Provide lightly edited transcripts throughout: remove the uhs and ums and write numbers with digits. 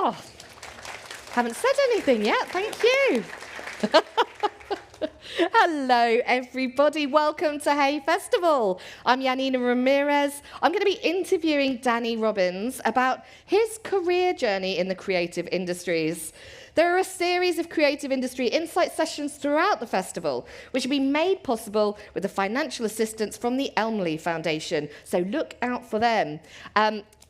Oh, haven't said anything yet. Thank you. Hello, everybody. Welcome to Hey Festival. I'm Janina Ramirez. I'm going to be interviewing Danny Robbins about his career journey in the creative industries. There are a series of creative industry insight sessions throughout the festival, which have been made possible with the financial assistance from the Elmley Foundation, so look out for them.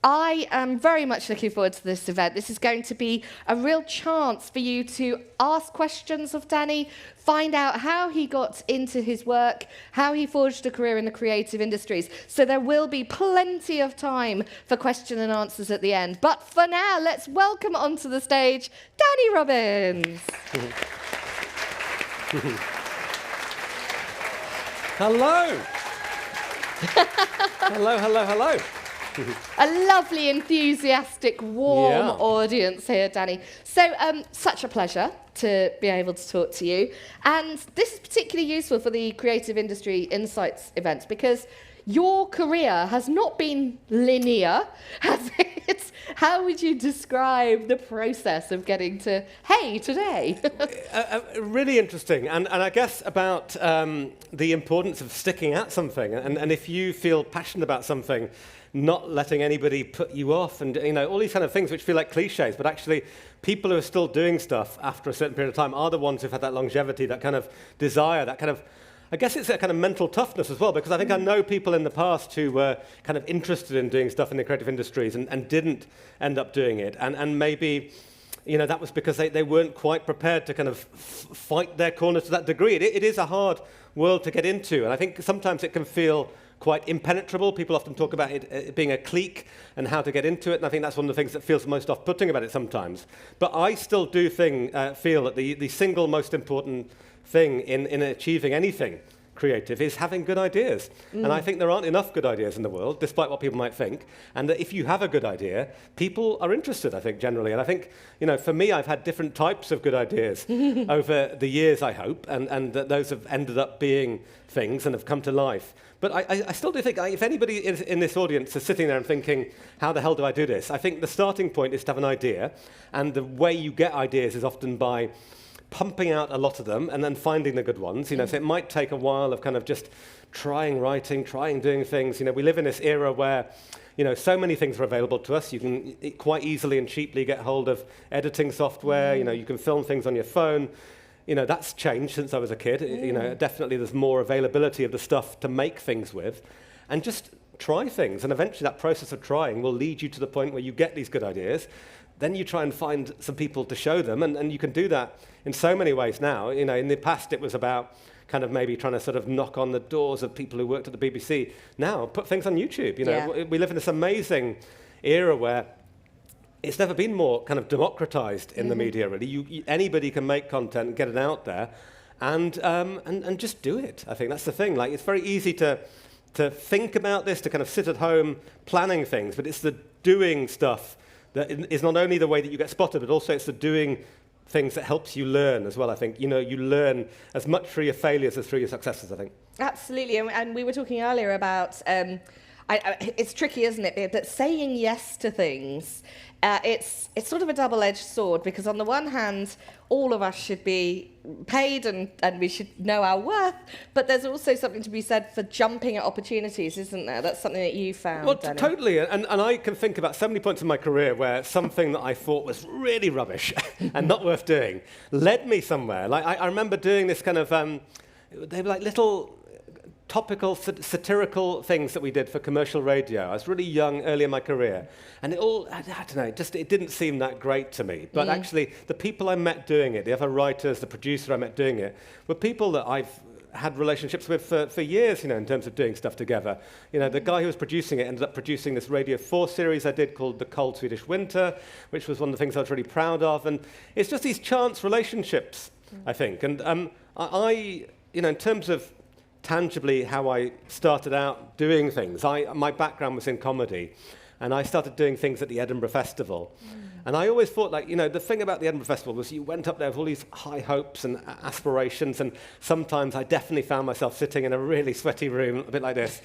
I am very much looking forward to this event. This is going to be a real chance for you to ask questions of Danny, find out how he got into his work, how he forged a career in the creative industries. So there will be plenty of time for question and answers at the end. But for now, let's welcome onto the stage Danny Robbins. Hello. Hello. A lovely, enthusiastic, warm audience here, Danny. So, such a pleasure to be able to talk to you. And this is particularly useful for the Creative Industry Insights events because your career has not been linear, has it? How would you describe the process of getting to Hey today? Really interesting, and I guess about the importance of sticking at something, and if you feel passionate about something, not letting anybody put you off, and all these kind of things which feel like cliches, but actually people who are still doing stuff after a certain period of time are the ones who've had that longevity, that kind of desire, that kind of, I guess it's a kind of mental toughness as well, because I think I know people in the past who were kind of interested in doing stuff in the creative industries and didn't end up doing it, and maybe that was because they weren't quite prepared to kind of fight their corner to that degree. It is a hard world to get into, and I think sometimes it can feel quite impenetrable. People often talk about it being a clique and how to get into it, and I think that's one of the things that feels most off-putting about it sometimes. But I still do feel that the single most important thing in achieving anything creative is having good ideas. And I think there aren't enough good ideas in the world, despite what people might think, and that if you have a good idea, people are interested, I think, generally. And I think, for me, I've had different types of good ideas over the years, I hope, and that those have ended up being things and have come to life. But I still do think, if anybody in this audience is sitting there and thinking, how the hell do I do this? I think the starting point is to have an idea, and the way you get ideas is often by pumping out a lot of them and then finding the good ones. So it might take a while of kind of just trying writing, trying doing things. We live in this era where so many things are available to us. You can quite easily and cheaply get hold of editing software. You can film things on your phone. That's changed since I was a kid. Definitely there's more availability of the stuff to make things with, and just try things. And eventually that process of trying will lead you to the point where you get these good ideas. Then you try and find some people to show them, and you can do that in so many ways now. In the past it was about kind of maybe trying to sort of knock on the doors of people who worked at the BBC. Now, put things on YouTube. We live in this amazing era where it's never been more kind of democratized in the media, really. Anybody can make content and get it out there, and just do it. I think that's the thing. Like, it's very easy to think about this, to kind of sit at home planning things, but it's the doing stuff that is not only the way that you get spotted, but also it's the doing things that helps you learn as well, I think. You learn as much through your failures as through your successes, I think. Absolutely, and we were talking earlier about, it's tricky, isn't it, that saying yes to things, it's sort of a double-edged sword, because on the one hand, all of us should be paid and we should know our worth, but there's also something to be said for jumping at opportunities, isn't there? That's something that you found, Well, Danny. Totally, and I can think about so many points in my career where something that I thought was really rubbish and not worth doing led me somewhere. Like, I remember doing this kind of, they were like little topical, satirical things that we did for commercial radio. I was really young, early in my career, and it all, I don't know, it didn't seem that great to me. But actually, the people I met doing it, the other writers, the producer I met doing it, were people that I've had relationships with for years, in terms of doing stuff together. The guy who was producing it ended up producing this Radio 4 series I did called The Cold Swedish Winter, which was one of the things I was really proud of. And it's just these chance relationships, I think. And I in terms of tangibly how I started out doing things. My background was in comedy, and I started doing things at the Edinburgh Festival. And I always thought, like, the thing about the Edinburgh Festival was you went up there with all these high hopes and aspirations, and sometimes I definitely found myself sitting in a really sweaty room, a bit like this,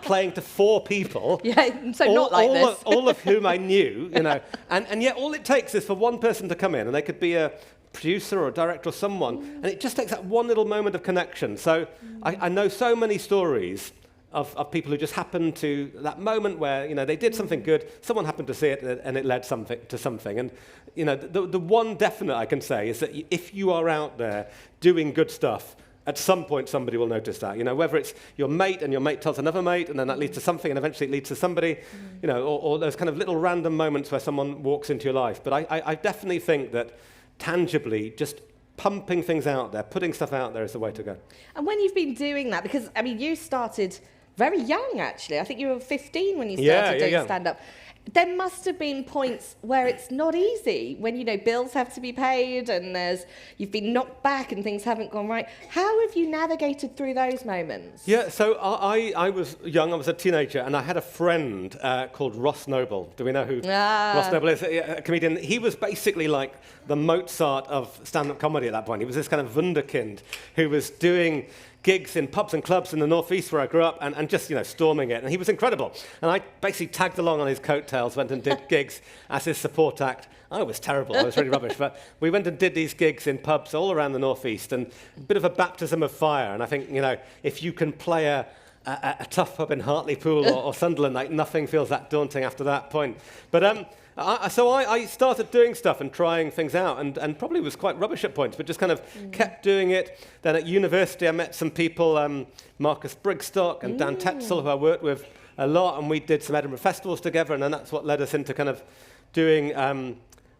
playing to 4 people. Yeah, so not like this. all of whom I knew, and yet all it takes is for one person to come in, and they could be a producer or a director or someone, and it just takes that one little moment of connection. So I know so many stories of people who just happened to that moment where they did something good, someone happened to see it, and it led to something. And the one definite I can say is that if you are out there doing good stuff, at some point somebody will notice that. Whether it's your mate and your mate tells another mate, and then that leads to something, and eventually it leads to somebody. Or those kind of little random moments where someone walks into your life. But I definitely think that tangibly, just pumping things out there, putting stuff out there is the way to go. And when you've been doing that, because you started very young, actually. I think you were 15 when you started doing stand-up. There must have been points where it's not easy, when, bills have to be paid and you've been knocked back and things haven't gone right. How have you navigated through those moments? Yeah, so I was young, I was a teenager, and I had a friend called Ross Noble. Do we know who Ross Noble is? A comedian. He was basically like the Mozart of stand-up comedy at that point. He was this kind of wunderkind who was doing gigs in pubs and clubs in the northeast where I grew up, and just storming it, and he was incredible. And I basically tagged along on his coattails, went and did gigs as his support act. I was terrible, I was really rubbish, but we went and did these gigs in pubs all around the northeast, and a bit of a baptism of fire. And I think if you can play a tough pub in Hartlepool or Sunderland, like nothing feels that daunting after that point. But so I started doing stuff and trying things out, and probably was quite rubbish at points, but just kind of kept doing it. Then at university, I met some people, Marcus Brigstock and Dan Tetzel, who I worked with a lot, and we did some Edinburgh festivals together, and then that's what led us into kind of doing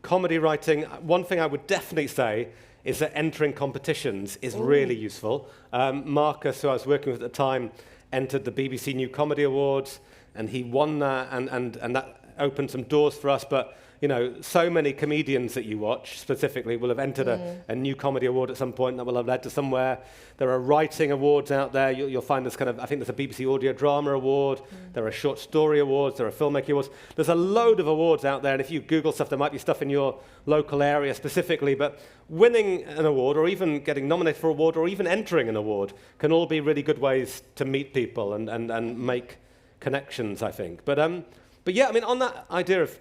comedy writing. One thing I would definitely say is that entering competitions is really useful. Marcus, who I was working with at the time, entered the BBC New Comedy Awards, and he won that, and that opened some doors for us. But so many comedians that you watch specifically will have entered a new comedy award at some point that will have led to somewhere. There are writing awards out there. You'll find this I think there's a BBC Audio Drama Award. There are short story awards. There are filmmaking awards. There's a load of awards out there, and if you Google stuff, there might be stuff in your local area specifically. But winning an award, or even getting nominated for an award, or even entering an award, can all be really good ways to meet people and make connections, I think. But yeah, on that idea of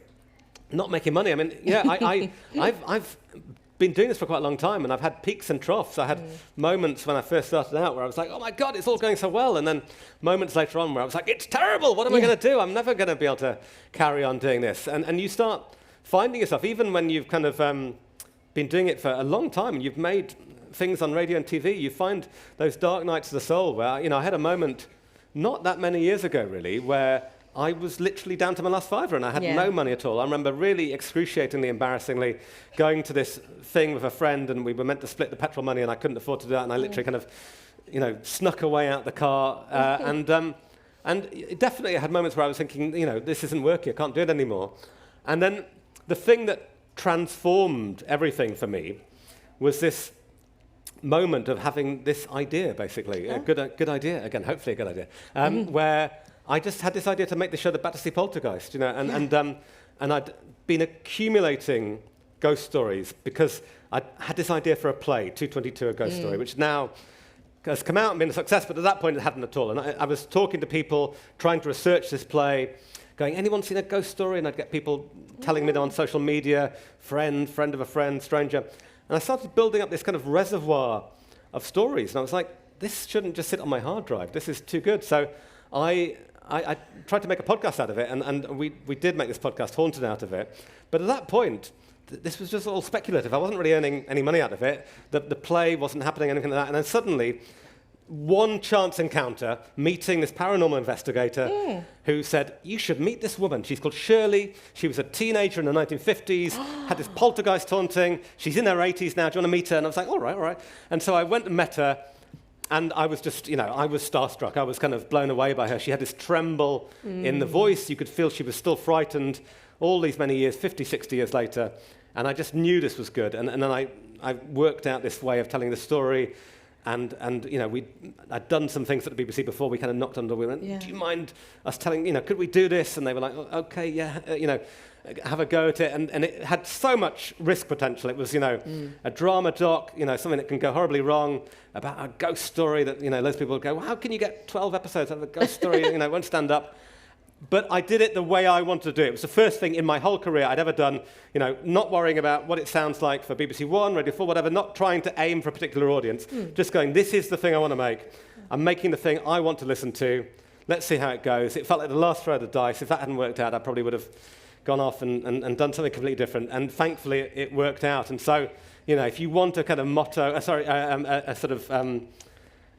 not making money, I've been doing this for quite a long time, and I've had peaks and troughs. I had moments when I first started out where I was like, oh my God, it's all going so well. And then moments later on where I was like, it's terrible. What am I going to do? I'm never going to be able to carry on doing this. And you start finding yourself, even when you've kind of been doing it for a long time and you've made things on radio and TV, you find those dark nights of the soul where, I had a moment not that many years ago, really, where I was literally down to my last fiver and I had no money at all. I remember really excruciatingly, embarrassingly going to this thing with a friend, and we were meant to split the petrol money, and I couldn't afford to do that, and I literally kind of, snuck away out the car. And definitely I had moments where I was thinking, this isn't working, I can't do it anymore. And then the thing that transformed everything for me was this moment of having this idea, basically, a good idea, again, hopefully a good idea, where I just had this idea to make the show The Battersea Poltergeist, and I'd been accumulating ghost stories because I had this idea for a play, 222, a ghost story, which now has come out and been a success, but at that point it hadn't at all. And I was talking to people, trying to research this play, going, anyone seen a ghost story? And I'd get people telling me on social media, friend of a friend, stranger. And I started building up this kind of reservoir of stories, and I was like, this shouldn't just sit on my hard drive. This is too good. So I tried to make a podcast out of it, and we did make this podcast, Haunted, out of it. But at that point, this was just all speculative. I wasn't really earning any money out of it. The play wasn't happening, anything like that. And then suddenly, one chance encounter, meeting this paranormal investigator who said, you should meet this woman. She's called Shirley. She was a teenager in the 1950s, had this poltergeist haunting. She's in her 80s now. Do you want to meet her? And I was like, all right. And so I went and met her. And I was just, I was starstruck. I was kind of blown away by her. She had this tremble in the voice. You could feel she was still frightened all these many years, 50, 60 years later. And I just knew this was good. And then I worked out this way of telling the story. And I'd done some things at the BBC before. We kind of knocked on the door. We went, do you mind us telling, could we do this? And they were like, oh, okay, yeah, have a go at it. And it had so much risk potential. It was, a drama doc, something that can go horribly wrong, about a ghost story that, loads of people would go, well, how can you get 12 episodes out of a ghost story? It won't stand up. But I did it the way I wanted to do it. It was the first thing in my whole career I'd ever done, not worrying about what it sounds like for BBC One, Radio 4, whatever, not trying to aim for a particular audience, just going, this is the thing I want to make. I'm making the thing I want to listen to. Let's see how it goes. It felt like the last throw of the dice. If that hadn't worked out, I probably would have gone off and done something completely different. And thankfully, it worked out. And so, if you want a kind of motto,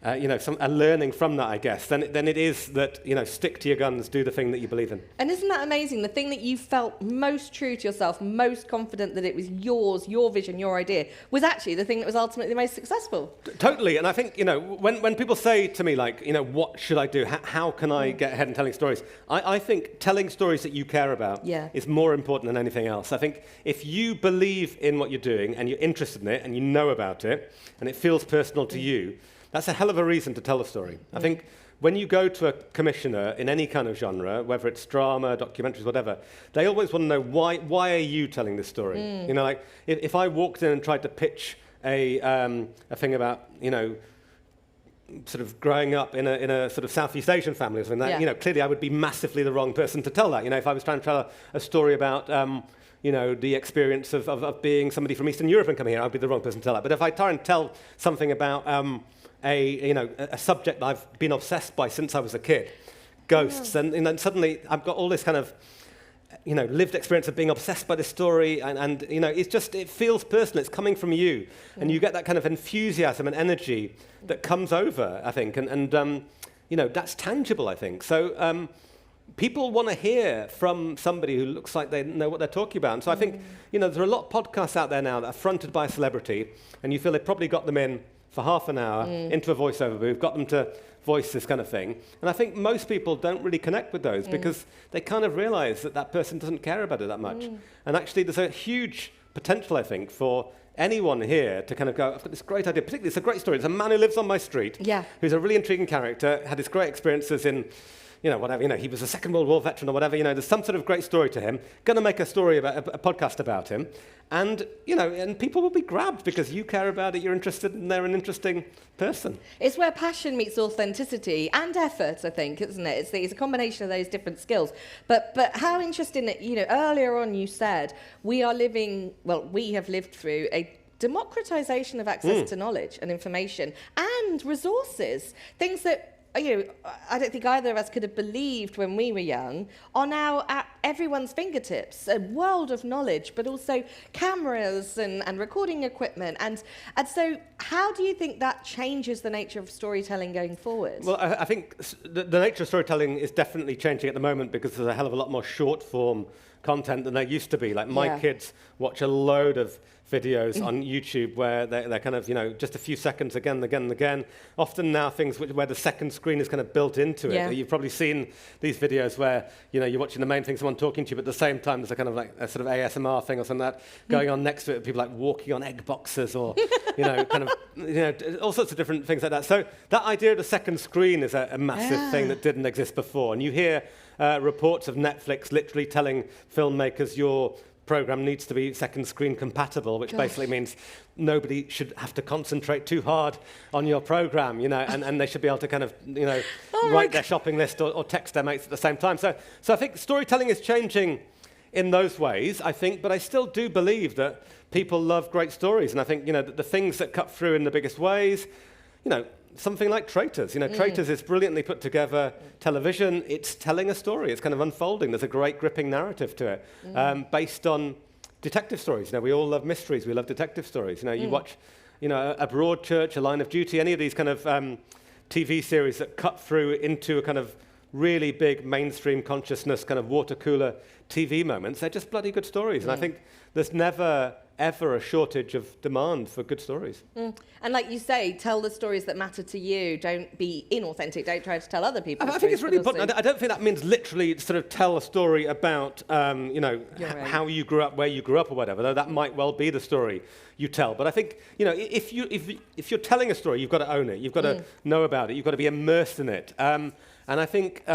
a learning from that, I guess, then it is that, stick to your guns, do the thing that you believe in. And isn't that amazing? The thing that you felt most true to yourself, most confident that it was yours, your vision, your idea, was actually the thing that was ultimately the most successful. Totally. And I think, when people say to me, like, what should I do? How can I get ahead in telling stories? I think telling stories that you care about is more important than anything else. I think if you believe in what you're doing and you're interested in it and you know about it and it feels personal to you, that's a hell of a reason to tell a story. I think when you go to a commissioner in any kind of genre, whether it's drama, documentaries, whatever, they always want to know, why are you telling this story? Like if I walked in and tried to pitch a thing about, sort of growing up in a sort of Southeast Asian family or something, that, clearly I would be massively the wrong person to tell that. If I was trying to tell a story about the experience of being somebody from Eastern Europe and coming here, I'd be the wrong person to tell that. But if I try and tell something about a subject that I've been obsessed by since I was a kid, ghosts, and then suddenly I've got all this kind of lived experience of being obsessed by this story, and it feels personal. It's coming from you, and you get that kind of enthusiasm and energy that comes over, I think, and that's tangible, I think. So people want to hear from somebody who looks like they know what they're talking about. And so I think, there are a lot of podcasts out there now that are fronted by a celebrity, and you feel they've probably got them in for half an hour into a voiceover booth, got them to voice this kind of thing. And I think most people don't really connect with those because they kind of realize that person doesn't care about it that much. And actually, there's a huge potential, I think, for anyone here to kind of go, I've got this great idea. Particularly, it's a great story. It's a man who lives on my street, who's a really intriguing character, had his great experiences in whatever, he was a Second World War veteran or whatever, there's some sort of great story to him, going to make a story about, a podcast about him, and, and people will be grabbed because you care about it, you're interested, and they're an interesting person. It's where passion meets authenticity and effort, I think, isn't it? It's a combination of those different skills. But how interesting that, earlier on you said, we have lived through a democratization of access to knowledge and information and resources, things that I don't think either of us could have believed when we were young, are now at everyone's fingertips. A world of knowledge, but also cameras and recording equipment. And so how do you think that changes the nature of storytelling going forward? Well, I think the nature of storytelling is definitely changing at the moment because there's a hell of a lot more short-form content than there used to be. Like my kids watch a load of videos on YouTube where they're kind of, just a few seconds again and again and again. Often now things where the second screen is kind of built into it. You've probably seen these videos where, you're watching the main thing, someone talking to you, but at the same time there's a kind of like a sort of ASMR thing or something like that going on next to it, people like walking on egg boxes or, all sorts of different things like that. So that idea of the second screen is a massive thing that didn't exist before. And you hear reports of Netflix literally telling filmmakers your program needs to be second screen compatible, which basically means nobody should have to concentrate too hard on your program, and they should be able to kind of, write their shopping list or text their mates at the same time. So I think storytelling is changing in those ways, I think, but I still do believe that people love great stories, and I think, the things that cut through in the biggest ways, something like Traitors. Traitors is brilliantly put together television. It's telling a story. It's kind of unfolding. There's a great gripping narrative to it, based on detective stories. We all love mysteries. We love detective stories. You watch, A Broadchurch, A Line of Duty, any of these kind of TV series that cut through into a kind of really big mainstream consciousness kind of water cooler TV moments. They're just bloody good stories. And I think there's never, ever a shortage of demand for good stories. And like you say, tell the stories that matter to you. Don't be inauthentic. Don't try to tell other people's I think it's really stories, important. I don't think that means literally sort of tell a story about, how you grew up, where you grew up or whatever, though that might well be the story you tell. But I think, if you're telling a story, you've got to own it. You've got to know about it. You've got to be immersed in it. And I think,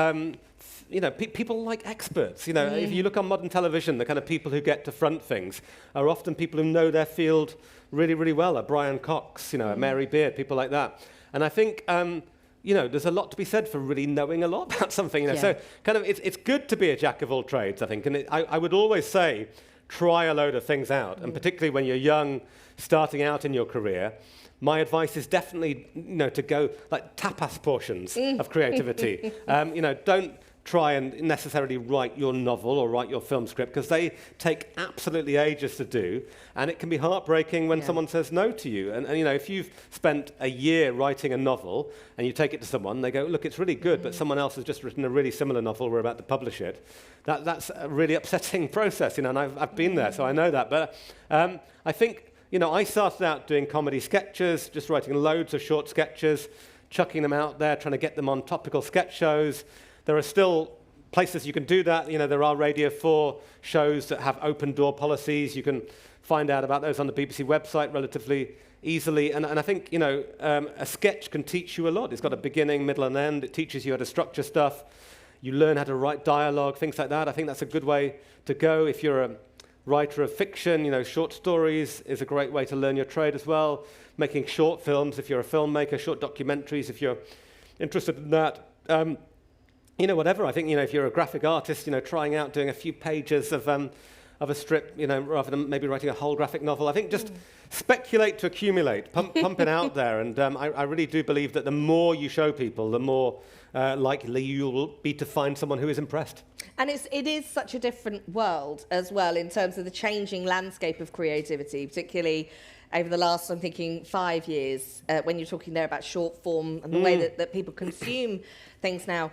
people like experts. If you look on modern television, the kind of people who get to front things are often people who know their field really, really well. A Brian Cox, a Mary Beard, people like that. And I think, there's a lot to be said for really knowing a lot about something. So kind of it's good to be a jack of all trades, I think. And I would always say, try a load of things out. And particularly when you're young, starting out in your career, my advice is definitely, to go like tapas portions of creativity. Don't try and necessarily write your novel or write your film script, because they take absolutely ages to do, and it can be heartbreaking when someone says no to you. And if you've spent a year writing a novel and you take it to someone, they go, look, it's really good, but someone else has just written a really similar novel, we're about to publish it. That's a really upsetting process, and I've been there, so I know that. But I think, I started out doing comedy sketches, just writing loads of short sketches, chucking them out there, trying to get them on topical sketch shows. There are still places you can do that. There are Radio 4 shows that have open door policies. You can find out about those on the BBC website relatively easily. And I think, a sketch can teach you a lot. It's got a beginning, middle, and end. It teaches you how to structure stuff. You learn how to write dialogue, things like that. I think that's a good way to go. If you're a writer of fiction, short stories is a great way to learn your trade as well. Making short films, if you're a filmmaker, short documentaries, if you're interested in that. Whatever. I think, if you're a graphic artist, trying out doing a few pages of a strip, rather than maybe writing a whole graphic novel. I think just speculate to accumulate, pump it out there. And I really do believe that the more you show people, the more likely you will be to find someone who is impressed. And it is such a different world as well in terms of the changing landscape of creativity, particularly over the last, I'm thinking, 5 years, when you're talking there about short form and the way that people consume things now.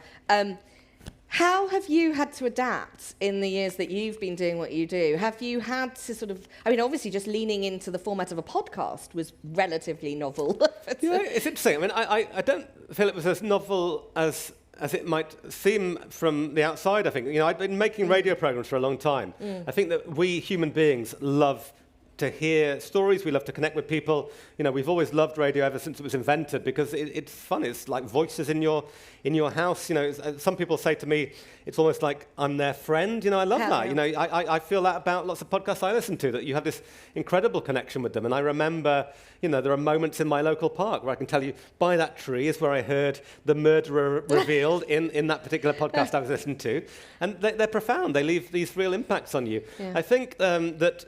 How have you had to adapt in the years that you've been doing what you do? Have you had to sort of, obviously just leaning into the format of a podcast was relatively novel. It's interesting. I don't feel it was as novel as it might seem from the outside, I think. I've been making radio programs for a long time. I think that we human beings love to hear stories. We love to connect with people. We've always loved radio ever since it was invented, because it's fun. It's like voices in your house. Some people say to me, it's almost like I'm their friend. I love that. I feel that about lots of podcasts I listen to, that you have this incredible connection with them. And I remember, there are moments in my local park where I can tell you, by that tree is where I heard the murderer revealed in that particular podcast I was listening to. And they're profound. They leave these real impacts on you. Yeah. I think that,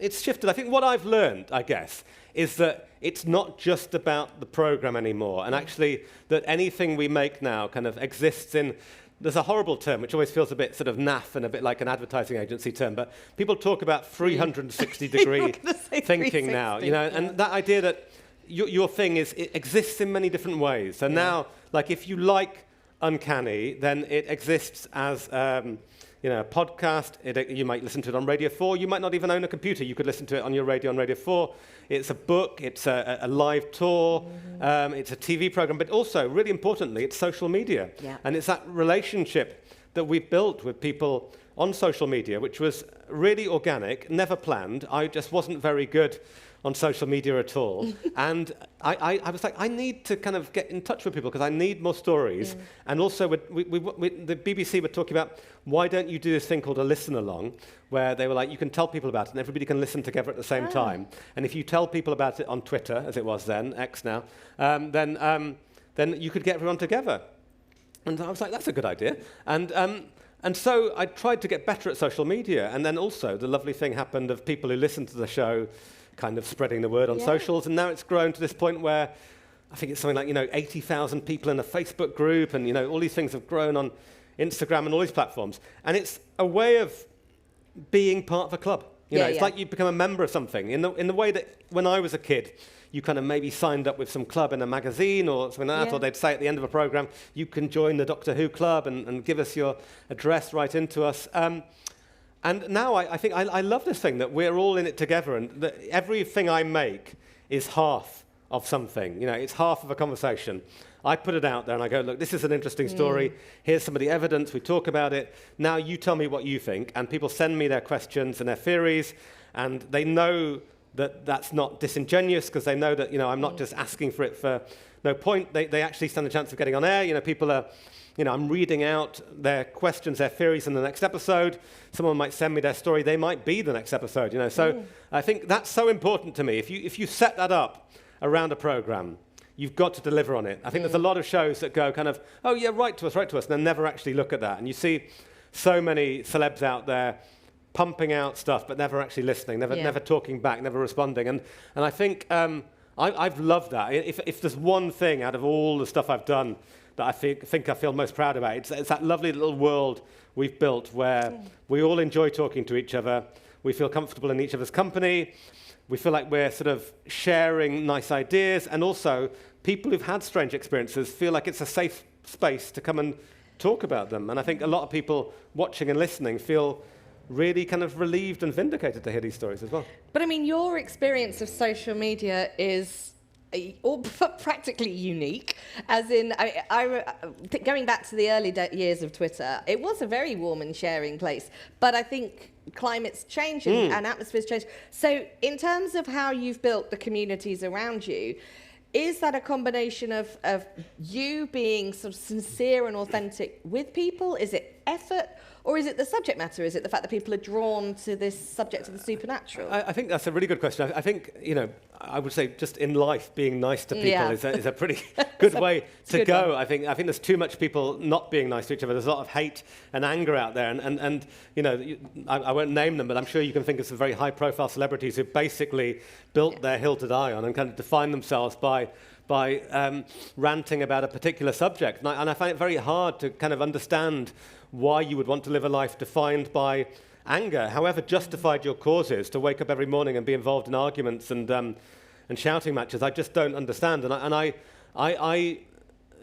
it's shifted. I think what I've learned, I guess, is that it's not just about the program anymore, and actually that anything we make now kind of exists in, there's a horrible term which always feels a bit sort of naff and a bit like an advertising agency term, but people talk about 360-degree thinking now, and that idea that your thing it exists in many different ways. So now, like, if you like Uncanny, then it exists as a podcast. You might listen to it on Radio 4. You might not even own a computer. You could listen to it on your radio on Radio 4. It's a book. It's a live tour. It's a TV program. But also, really importantly, it's social media. Yeah. And it's that relationship that we've built with people on social media, which was really organic, never planned. I just wasn't very good on social media at all. And I was like, I need to kind of get in touch with people because I need more stories. And also, the BBC were talking about, why don't you do this thing called a listen-along, where they were like, you can tell people about it and everybody can listen together at the same time. And if you tell people about it on Twitter, as it was then, X now, then you could get everyone together. And I was like, that's a good idea. And so I tried to get better at social media. And then also, the lovely thing happened of people who listened to the show kind of spreading the word on socials, and now it's grown to this point where I think it's something like 80,000 people in a Facebook group, and all these things have grown on Instagram and all these platforms, and it's a way of being part of a club. You know, it's like you become a member of something. In the way that when I was a kid, you kind of maybe signed up with some club in a magazine or something like that, or they'd say at the end of a program, you can join the Doctor Who club and give us your address right into us. And now I think I love this thing that we're all in it together, and that everything I make is half of something. You know, it's half of a conversation. I put it out there and I go, look, this is an interesting story. Here's some of the evidence. We talk about it. Now you tell me what you think. And people send me their questions and their theories, and they know that that's not disingenuous, because they know that, you know, I'm not just asking for it for no point. They actually stand a chance of getting on air. You know, people are, you know, I'm reading out their questions, their theories in the next episode. Someone might send me their story. They might be the next episode, you know. So I think that's so important to me. If you set that up around a program, you've got to deliver on it. I think there's a lot of shows that go kind of, oh yeah, write to us, and then never actually look at that. And you see so many celebs out there pumping out stuff, but never actually listening, never talking back, never responding. And I think I've loved that. If there's one thing out of all the stuff I've done that I think I feel most proud about, it's that lovely little world we've built where we all enjoy talking to each other. We feel comfortable in each other's company. We feel like we're sort of sharing nice ideas, and also people who've had strange experiences feel like it's a safe space to come and talk about them. And I think a lot of people watching and listening feel really kind of relieved and vindicated to hear these stories as well. But I mean, your experience of social media is practically unique, as in, going back to the early years of Twitter, it was a very warm and sharing place, but I think climate's changed and atmosphere's changed. So in terms of how you've built the communities around you, is that a combination of you being sort of sincere and authentic with people? Is it effort? Or is it the subject matter? Is it the fact that people are drawn to this subject of the supernatural? I think that's a really good question. I think, you know, I would say just in life, being nice to people is a pretty good way to go. I think there's too much people not being nice to each other. There's a lot of hate and anger out there. And you know, I won't name them, but I'm sure you can think of some very high-profile celebrities who basically built their hill to die on and kind of defined themselves by ranting about a particular subject. And I find it very hard to kind of understand why you would want to live a life defined by anger, however justified your cause is, to wake up every morning and be involved in arguments and shouting matches. I just don't understand. And I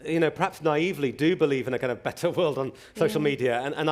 you know, perhaps naively do believe in a kind of better world on social media. And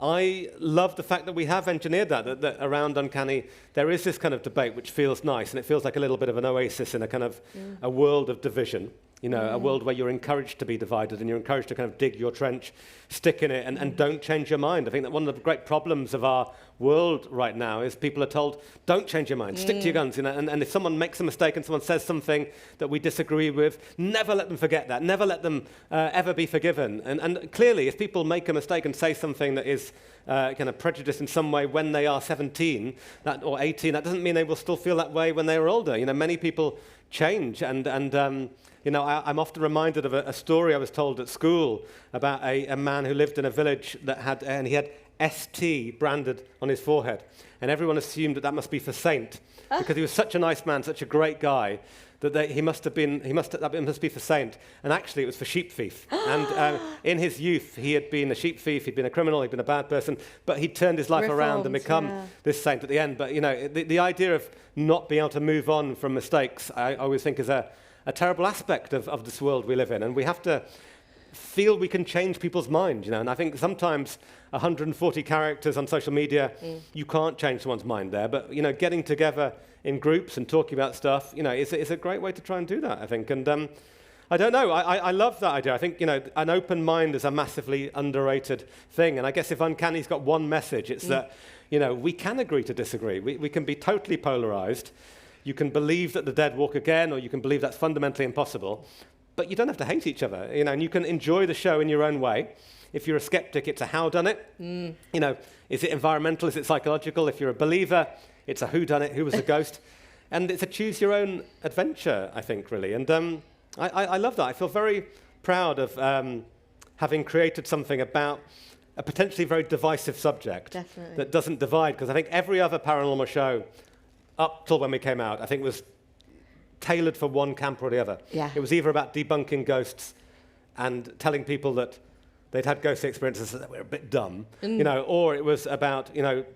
I love the fact that we have engineered that around Uncanny, there is this kind of debate which feels nice, and it feels like a little bit of an oasis in a kind of a world of division. You know, a world where you're encouraged to be divided and you're encouraged to kind of dig your trench, stick in it, and don't change your mind. I think that one of the great problems of our world right now is people are told, don't change your mind, stick to your guns. You know, and if someone makes a mistake and someone says something that we disagree with, never let them forget that, never let them ever be forgiven. And clearly, if people make a mistake and say something that is kind of prejudiced in some way when they are 17 or 18, that doesn't mean they will still feel that way when they are older. You know, many people change, and you know, I'm often reminded of a story I was told at school about a man who lived in a village and he had ST branded on his forehead, and everyone assumed that must be for saint, because he was such a nice man, such a great guy, that that must be for saint, and actually it was for sheep thief. And in his youth, he had been a sheep thief, he'd been a criminal, he'd been a bad person, but he'd turned his life around and become this saint at the end. But you know, the idea of not being able to move on from mistakes, I always think is a terrible aspect of this world we live in, and we have to feel we can change people's minds, you know. And I think sometimes 140 characters on social media, you can't change someone's mind there, but you know, getting together in groups and talking about stuff, you know, is a great way to try and do that, I think. And I don't know, I love that idea. I think, you know, an open mind is a massively underrated thing, and I guess if Uncanny's got one message, it's that, you know, we can agree to disagree. We can be totally polarized. You can believe that the dead walk again, or you can believe that's fundamentally impossible, but you don't have to hate each other, you know, and you can enjoy the show in your own way. If you're a skeptic, it's a howdunit. You know, is it environmental? Is it psychological? If you're a believer, it's a whodunit, who was a ghost? And it's a choose your own adventure, I think, really. And I love that. I feel very proud of having created something about a potentially very divisive subject that doesn't divide, because I think every other paranormal show up till when we came out, I think was tailored for one camp or the other. It was either about debunking ghosts and telling people that they'd had ghost experiences that were a bit dumb, or it was about,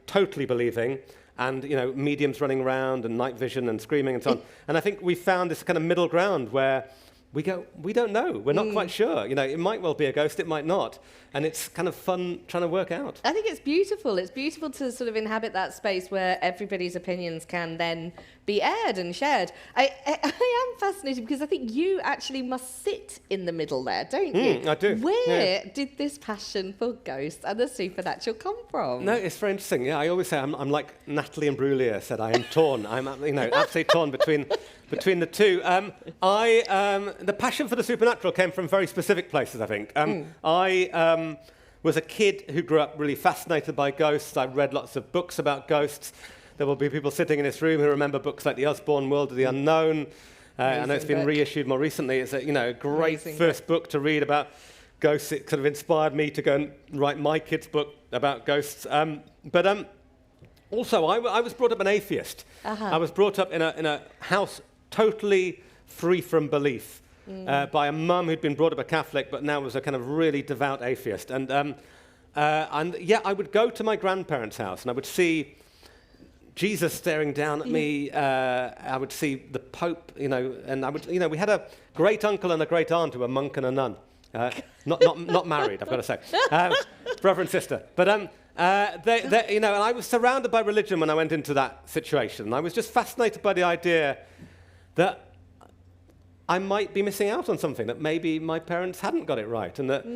totally believing and, mediums running around and night vision and screaming and so on. And I think we found this kind of middle ground where we don't know. We're not quite sure. It might well be a ghost, it might not. And it's kind of fun trying to work out. I think it's beautiful. It's beautiful to sort of inhabit that space where everybody's opinions can then be aired and shared. I am fascinated because I think you actually must sit in the middle there, don't you? I do. Where did this passion for ghosts and the supernatural come from? No, it's very interesting. Yeah, I always say I'm like Natalie Imbruglia said, I am torn. I'm absolutely torn between the two. The passion for the supernatural came from very specific places, I think. I was a kid who grew up really fascinated by ghosts. I read lots of books about ghosts. There will be people sitting in this room who remember books like The Osborne World of the Unknown. I know it's been reissued more recently. It's a great first book to read about ghosts. It kind of inspired me to go and write my kid's book about ghosts. Also, I was brought up an atheist. I was brought up in a house totally free from belief by a mum who'd been brought up a Catholic, but now was a kind of really devout atheist. And I would go to my grandparents' house and I would see Jesus staring down at me. I would see the Pope, and I would, we had a great uncle and a great aunt who were a monk and a nun. Not married, I've got to say, brother and sister. But and I was surrounded by religion when I went into that situation. And I was just fascinated by the idea that I might be missing out on something, that maybe my parents hadn't got it right, and that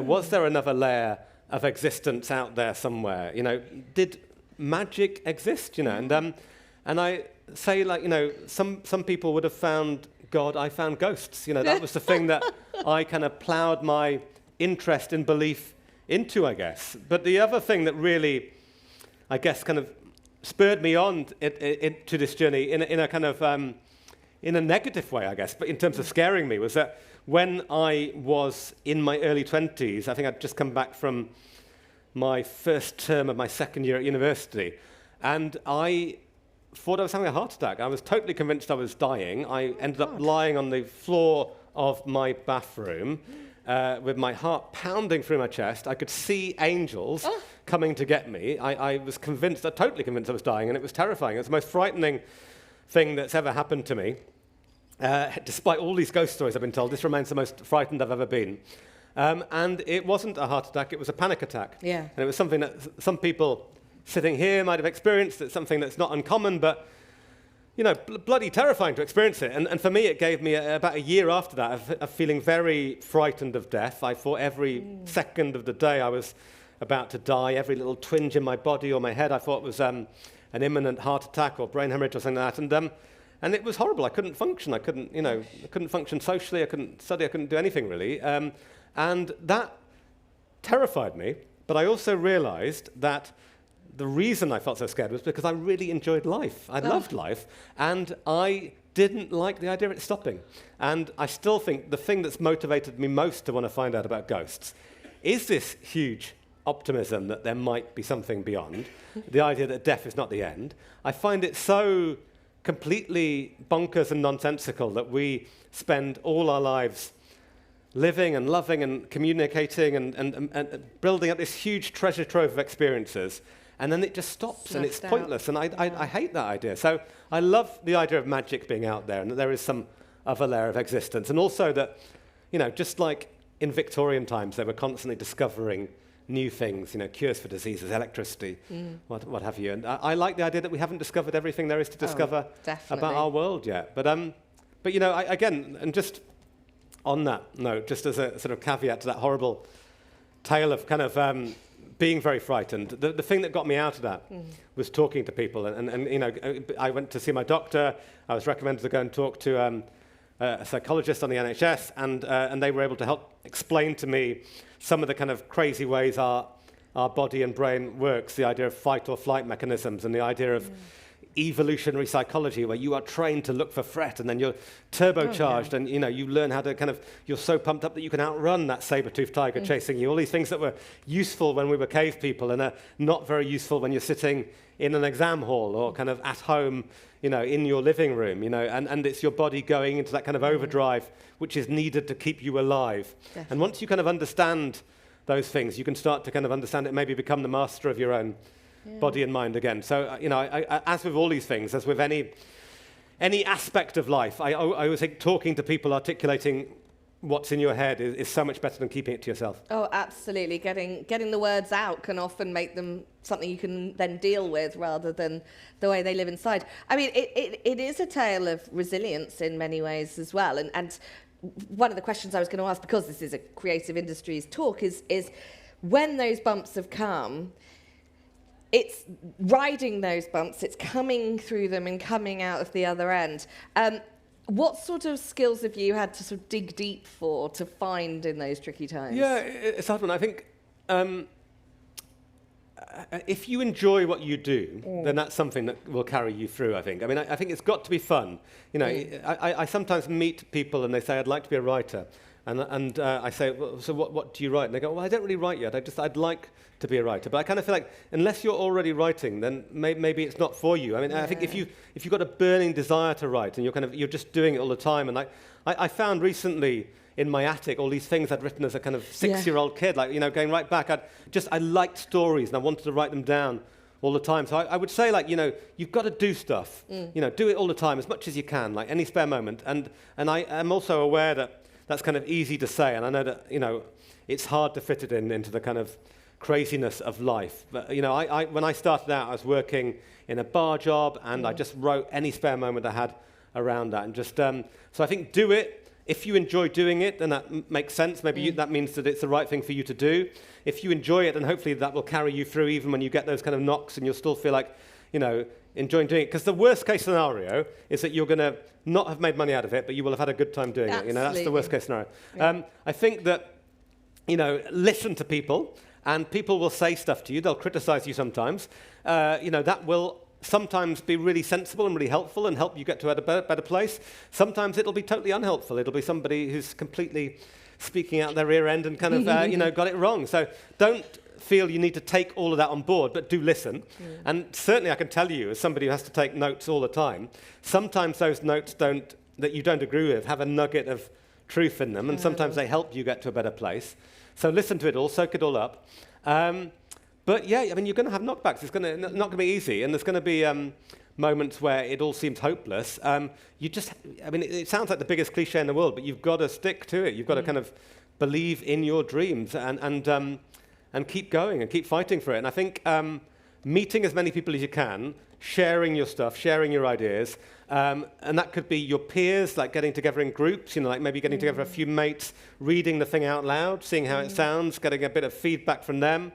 was there another layer of existence out there somewhere? Did magic exist? And I say, some people would have found God. I found ghosts. That was the thing that I kind of ploughed my interest in belief into, I guess. But the other thing that really, I guess, kind of spurred me on to this journey in a kind of in a negative way, I guess, but in terms of scaring me, was that when I was in my early 20s, I think I'd just come back from my first term of my second year at university, and I thought I was having a heart attack. I was totally convinced I was dying. I ended up lying on the floor of my bathroom with my heart pounding through my chest. I could see angels coming to get me. I was totally convinced I was dying, and it was terrifying. It was the most frightening thing that's ever happened to me. Despite all these ghost stories I've been told, this remains the most frightened I've ever been. And it wasn't a heart attack, it was a panic attack. Yeah. And it was something that some people sitting here might have experienced. It's something that's not uncommon, but, bloody terrifying to experience it. And for me, it gave me about a year after that of feeling very frightened of death. I thought every second of the day I was about to die. Every little twinge in my body or my head I thought was an imminent heart attack or brain hemorrhage or something like that. And it was horrible. I couldn't function. I couldn't function socially. I couldn't study. I couldn't do anything really. And that terrified me. But I also realized that the reason I felt so scared was because I really enjoyed life. I loved life. And I didn't like the idea of it stopping. And I still think the thing that's motivated me most to want to find out about ghosts is this huge optimism that there might be something beyond, the idea that death is not the end. I find it so completely bonkers and nonsensical that we spend all our lives living and loving and communicating and building up this huge treasure trove of experiences, and then it just stops and it's pointless. And I hate that idea. So I love the idea of magic being out there and that there is some other layer of existence. And also that, just like in Victorian times, they were constantly discovering new things, cures for diseases, electricity, what have you. And I like the idea that we haven't discovered everything there is to discover about our world yet. But again, and just on that note, just as a sort of caveat to that horrible tale of kind of being very frightened, the thing that got me out of that was talking to people. And I went to see my doctor. I was recommended to go and talk to a psychologist on the NHS, and they were able to help explain to me some of the kind of crazy ways our body and brain works, the idea of fight or flight mechanisms, and the idea of evolutionary psychology, where you are trained to look for threat, and then you're turbocharged, and you learn how to you're so pumped up that you can outrun that saber-toothed tiger chasing you. All these things that were useful when we were cave people and are not very useful when you're sitting in an exam hall or kind of at home, in your living room, and it's your body going into that kind of overdrive which is needed to keep you alive. Definitely. And once you kind of understand those things, you can start to kind of understand it, maybe become the master of your own body and mind again. So, as with all these things, as with any aspect of life, I always think talking to people, articulating what's in your head is so much better than keeping it to yourself. Oh, absolutely. Getting the words out can often make them something you can then deal with rather than the way they live inside. I mean, it is a tale of resilience in many ways as well. And one of the questions I was going to ask, because this is a creative industries talk, is when those bumps have come, it's riding those bumps, it's coming through them and coming out of the other end. What sort of skills have you had to sort of dig deep for to find in those tricky times? Yeah, it's hard one. I think if you enjoy what you do, then that's something that will carry you through, I think. I mean, I think it's got to be fun. I sometimes meet people and they say, I'd like to be a writer. And I say, well, so what do you write? And they go, well, I don't really write yet. I'd like to be a writer. But I kind of feel like unless you're already writing, then maybe it's not for you. I mean, I think if you've got a burning desire to write and you're just doing it all the time. And I found recently in my attic all these things I'd written as a kind of 6-year-old kid, like, going right back. I liked stories and I wanted to write them down all the time. So I would say, like, you've got to do stuff. Do it all the time as much as you can, like any spare moment. And I am also aware that that's kind of easy to say, and I know that it's hard to fit it into the kind of craziness of life. But when I started out, I was working in a bar job, and I just wrote any spare moment I had around that, and just so I think do it. If you enjoy doing it, then that makes sense. Maybe that means that it's the right thing for you to do. If you enjoy it, then hopefully that will carry you through, even when you get those kind of knocks, and you'll still feel like enjoying doing it. Because the worst case scenario is that you're going to not have made money out of it, but you will have had a good time doing it. That's the worst case scenario. Yeah. I think that, listen to people, and people will say stuff to you. They'll criticize you sometimes. That will sometimes be really sensible and really helpful and help you get to a better place. Sometimes it'll be totally unhelpful. It'll be somebody who's completely speaking out their ear end and kind of, got it wrong. So don't feel you need to take all of that on board, but do listen. And certainly I can tell you, as somebody who has to take notes all the time, sometimes those notes that you don't agree with have a nugget of truth in them, and sometimes they help you get to a better place. So listen to it all, soak it all up. But yeah, I mean, you're going to have knockbacks. It's not going to be easy, and there's going to be moments where it all seems hopeless. It sounds like the biggest cliche in the world, but you've got to stick to it. You've got to kind of believe in your dreams and keep going and keep fighting for it. And I think meeting as many people as you can, sharing your stuff, sharing your ideas, and that could be your peers, like getting together in groups, like maybe getting together a few mates, reading the thing out loud, seeing how it sounds, getting a bit of feedback from them,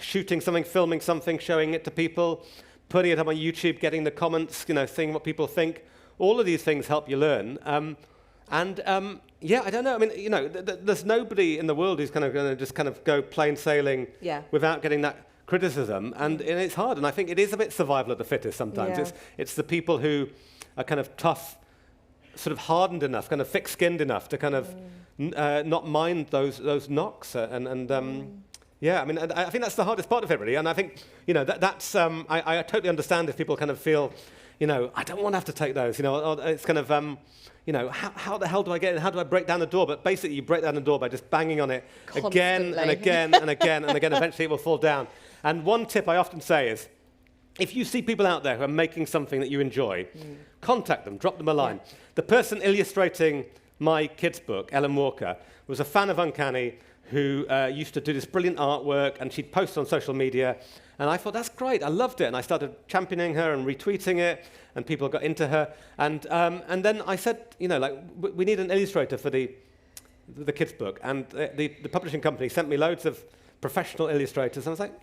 shooting something, filming something, showing it to people, putting it up on YouTube, getting the comments, seeing what people think. All of these things help you learn. I don't know. I mean, there's nobody in the world who's kind of going to just kind of go plain sailing without getting that criticism, and it's hard. And I think it is a bit survival of the fittest sometimes. Yeah. It's the people who are kind of tough, sort of hardened enough, kind of thick-skinned enough to kind of not mind those knocks. Yeah, I mean, I think that's the hardest part of it, really. And I think, that's I totally understand if people kind of feel, I don't want to have to take those. Or it's kind of how the hell do I get in? How do I break down the door? But basically, you break down the door by just banging on it constantly. Again and again and again and again. Eventually, it will fall down. And one tip I often say is, if you see people out there who are making something that you enjoy, contact them, drop them a line. Yeah. The person illustrating my kids' book, Ellen Walker, was a fan of Uncanny who used to do this brilliant artwork, and she'd post on social media. And I thought, that's great, I loved it. And I started championing her and retweeting it, and people got into her. And then I said, we need an illustrator for the kids' book. And the publishing company sent me loads of professional illustrators. And I was like,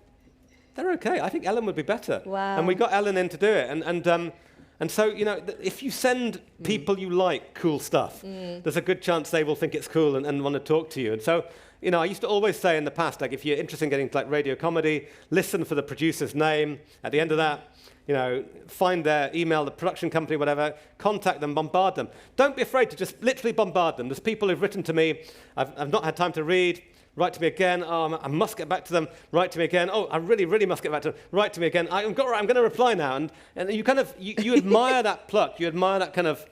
they're okay. I think Ellen would be better. Wow. And we got Ellen in to do it. And so, if you send people you like cool stuff, there's a good chance they will think it's cool and want to talk to you. And so, I used to always say in the past, like, if you're interested in getting to, like, radio comedy, listen for the producer's name. At the end of that, find their email, the production company, whatever, contact them, bombard them. Don't be afraid to just literally bombard them. There's people who've written to me, I've not had time to read, write to me again. Oh, I must get back to them. Write to me again. Oh, I really, really must get back to them. Write to me again. I'm going to reply now. And you admire that pluck. You admire that kind of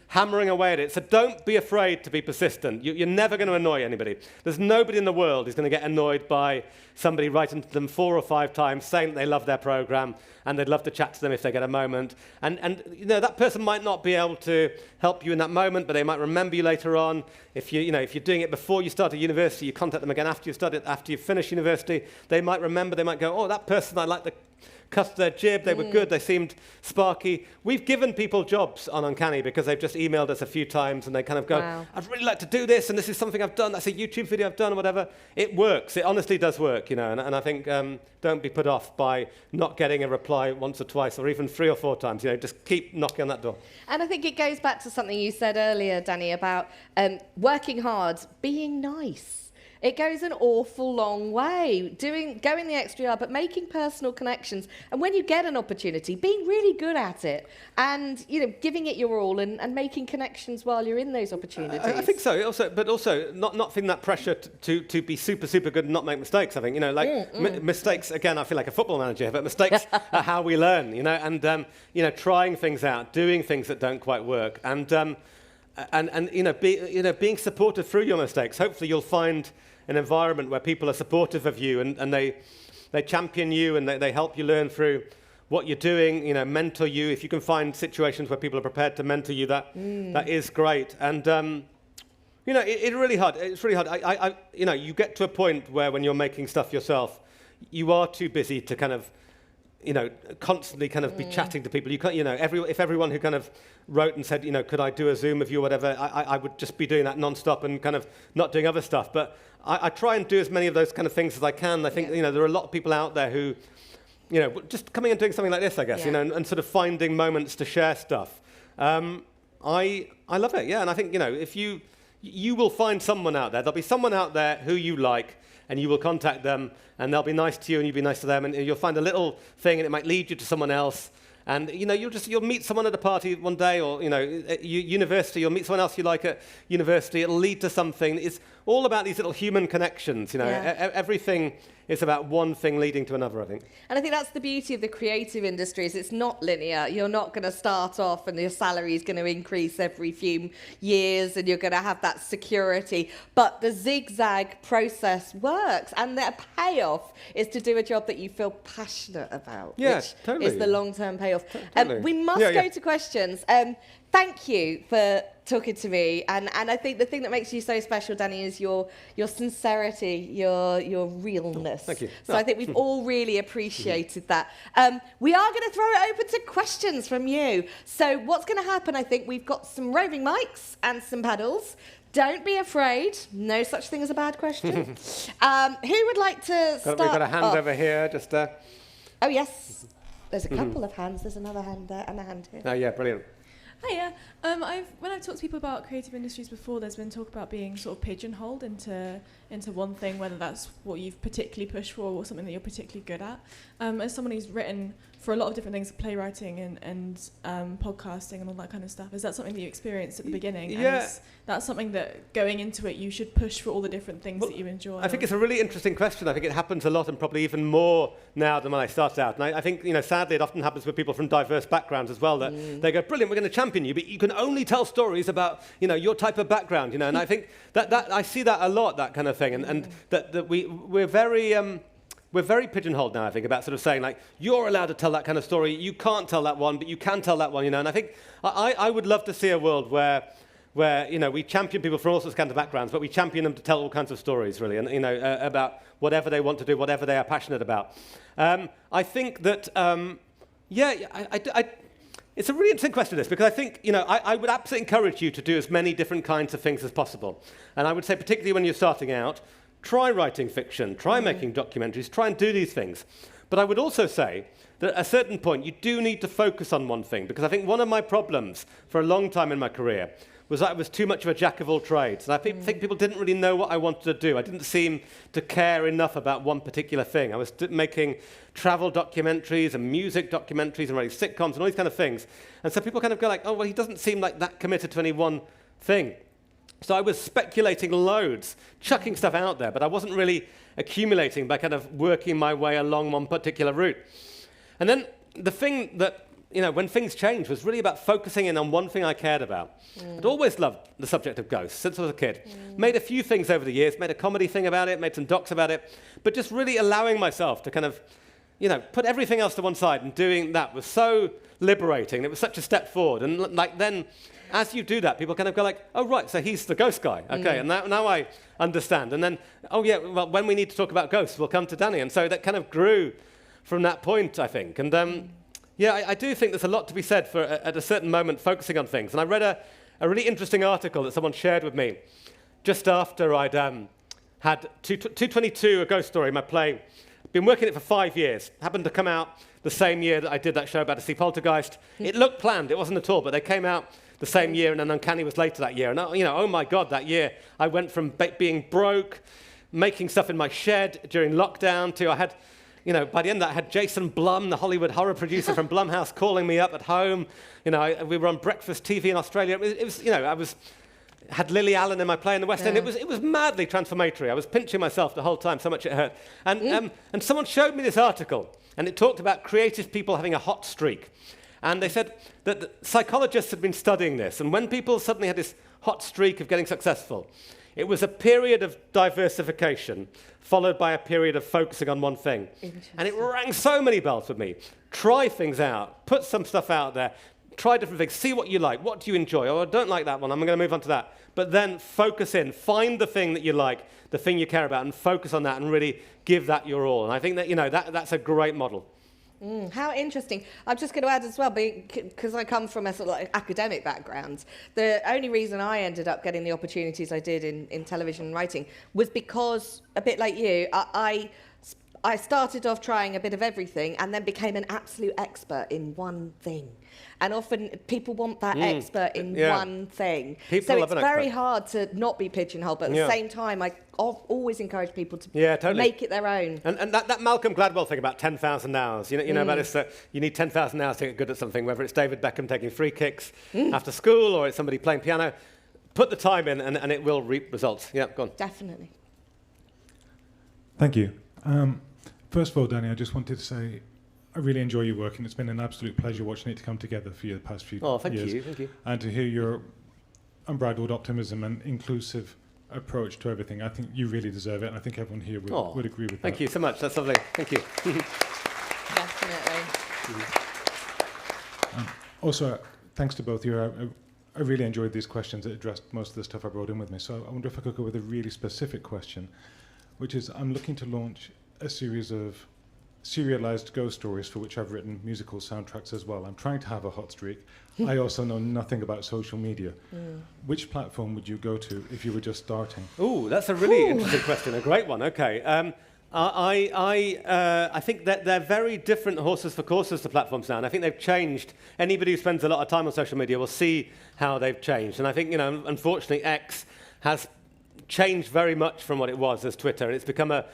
hammering away at it. So don't be afraid to be persistent. You're never going to annoy anybody. There's nobody in the world who's going to get annoyed by somebody writing to them 4 or 5 times saying that they love their program and they'd love to chat to them if they get a moment. And that person might not be able to help you in that moment, but they might remember you later on. If you're doing it before you start at university, you contact them again after you finish university. They might remember. They might go, oh, that person, I like the cut their jib, they were good, they seemed sparky. We've given people jobs on Uncanny because they've just emailed us a few times and they kind of go, wow, I'd really like to do this and this is something I've done, that's a YouTube video I've done or whatever. It works, it honestly does work, and I think don't be put off by not getting a reply once or twice or even 3 or 4 times, just keep knocking on that door. And I think it goes back to something you said earlier, Danny, about working hard, being nice. It goes an awful long way, going the extra yard, but making personal connections. And when you get an opportunity, being really good at it and, giving it your all and making connections while you're in those opportunities. I think so. Also, not feeling that pressure to be super, super good and not make mistakes, I think. Mistakes, again, I feel like a football manager, but mistakes are how we learn, and trying things out, doing things that don't quite work. And being supported through your mistakes. Hopefully you'll find an environment where people are supportive of you and they champion you and they help you learn through what you're doing, mentor you. If you can find situations where people are prepared to mentor you, that is great. And it's really hard. It's really hard. You get to a point where when you're making stuff yourself, you are too busy to kind of constantly kind of be chatting to people. You can't, if everyone who kind of wrote and said, could I do a Zoom with you or whatever, I would just be doing that non-stop and kind of not doing other stuff. But I try and do as many of those kind of things as I can. I think, there are a lot of people out there who, just coming and doing something like this, I guess, and sort of finding moments to share stuff. I love it, and I think, if you will find someone out there, there'll be someone out there who you like, and you will contact them, and they'll be nice to you, and you'll be nice to them, and you'll find a little thing, and it might lead you to someone else. And you'll meet someone at a party one day, or at university, you'll meet someone else you like at university. It'll lead to something. It's all about these little human connections. Everything is about one thing leading to another, I think. And I think that's the beauty of the creative industries. It's not linear. You're not going to start off and your salary is going to increase every few years and you're going to have that security. But the zigzag process works, and the payoff is to do a job that you feel passionate about, which is the long-term payoff. Totally. We must go to questions. Thank you for talking to me, and I think the thing that makes you so special, Danny, is your sincerity, your realness. Thank you. So I think we've all really appreciated that. We are going to throw it open to questions from you. So what's going to happen, I think we've got some roving mics and some paddles. Don't be afraid. No such thing as a bad question. Who would like to start? We've got a hand over here. Just. Oh, yes. There's a couple of hands. There's another hand there and a hand here. Oh, yeah, brilliant. Hiya. When I've talked to people about creative industries before, there's been talk about being sort of pigeonholed into one thing, whether that's what you've particularly pushed for or something that you're particularly good at. As someone who's written for a lot of different things, playwriting and podcasting and all that kind of stuff, is that something that you experienced at the beginning? Yeah. And is that something that going into it you should push for all the different things that you enjoy? I think it's a really interesting question. I think it happens a lot and probably even more now than when I started out. And I think, sadly, it often happens with people from diverse backgrounds as well, that they go, brilliant, we're going to champion you, but you can only tell stories about, your type of background, and I think that I see that a lot, that kind of thing, and that we're very pigeonholed now, I think, about sort of saying, like, you're allowed to tell that kind of story, you can't tell that one, but you can tell that one, and I think I would love to see a world where we champion people from all sorts of kinds of backgrounds, but we champion them to tell all kinds of stories, really, and about whatever they want to do, whatever they are passionate about. I think that, it's a really interesting question, this, because I think, I would absolutely encourage you to do as many different kinds of things as possible. And I would say, particularly when you're starting out, try writing fiction, try making documentaries, try and do these things. But I would also say that at a certain point, you do need to focus on one thing, because I think one of my problems for a long time in my career was that I was too much of a jack of all trades. And I think people didn't really know what I wanted to do. I didn't seem to care enough about one particular thing. I was making travel documentaries and music documentaries and writing sitcoms and all these kind of things. And so people kind of go like, oh, well, he doesn't seem like that committed to any one thing. So I was speculating loads, chucking stuff out there, but I wasn't really accumulating by kind of working my way along one particular route. And then the thing that, when things changed was really about focusing in on one thing I cared about. I'd always loved the subject of ghosts since I was a kid. Made a few things over the years, made a comedy thing about it, made some docs about it, but just really allowing myself to kind of, put everything else to one side, and doing that was so liberating. It was such a step forward. And then, as you do that, people kind of go like, oh, right, so he's the ghost guy. Okay, and now I understand. And then, oh, yeah, well, when we need to talk about ghosts, we'll come to Danny. And so that kind of grew from that point, I think. And I do think there's a lot to be said for, at a certain moment, focusing on things. And I read a really interesting article that someone shared with me just after I'd had 222, a ghost story, my play. Been working it for 5 years. Happened to come out the same year that I did that show about to see Poltergeist. It looked planned. It wasn't at all, but they came out the same year, and then Uncanny was later that year. And, oh my God, that year, I went from being broke, making stuff in my shed during lockdown, to I had, by the end of that, I had Jason Blum, the Hollywood horror producer from Blumhouse, calling me up at home. We were on breakfast TV in Australia. It was had Lily Allen in my play in the West End. It was madly transformatory. I was pinching myself the whole time, so much it hurt. And someone showed me this article, and it talked about creative people having a hot streak. And they said that the psychologists had been studying this, and when people suddenly had this hot streak of getting successful, it was a period of diversification followed by a period of focusing on one thing. And it rang so many bells with me. Try things out, put some stuff out there, try different things, see what you like, what do you enjoy? Oh, I don't like that one, I'm going to move on to that. But then focus in, find the thing that you like, the thing you care about, and focus on that and really give that your all. And I think that, that's a great model. How interesting. I'm just going to add as well, because I come from a sort of academic background, the only reason I ended up getting the opportunities I did in television and writing was because, a bit like you, I started off trying a bit of everything and then became an absolute expert in one thing. And often people want that expert in one thing. So it's very hard to not be pigeonholed, but at the same time, I always encourage people to make it their own. And that Malcolm Gladwell thing about 10,000 hours, you know about this, that you need 10,000 hours to get good at something, whether it's David Beckham taking free kicks after school or it's somebody playing piano. Put the time in and it will reap results. Yeah, go on. Definitely. Thank you. First of all, Danny, I just wanted to say I really enjoy your work, and it's been an absolute pleasure watching it to come together for you the past few years. Oh, thank you. And to hear your unbridled optimism and inclusive approach to everything. I think you really deserve it, and I think everyone here would agree with that. Thank you so much. That's lovely. Thank you. Definitely. Also, thanks to both of you. I really enjoyed these questions that addressed most of the stuff I brought in with me. So I wonder if I could go with a really specific question, which is I'm looking to launch a series of serialized ghost stories for which I've written musical soundtracks as well. I'm trying to have a hot streak. I also know nothing about social media. Which platform would you go to if you were just starting? Oh, that's a really interesting question, a great one. Okay. I think that they're very different horses for courses, the platforms now, and I think they've changed. Anybody who spends a lot of time on social media will see how they've changed. And I think, unfortunately, X has changed very much from what it was as Twitter, and it's become a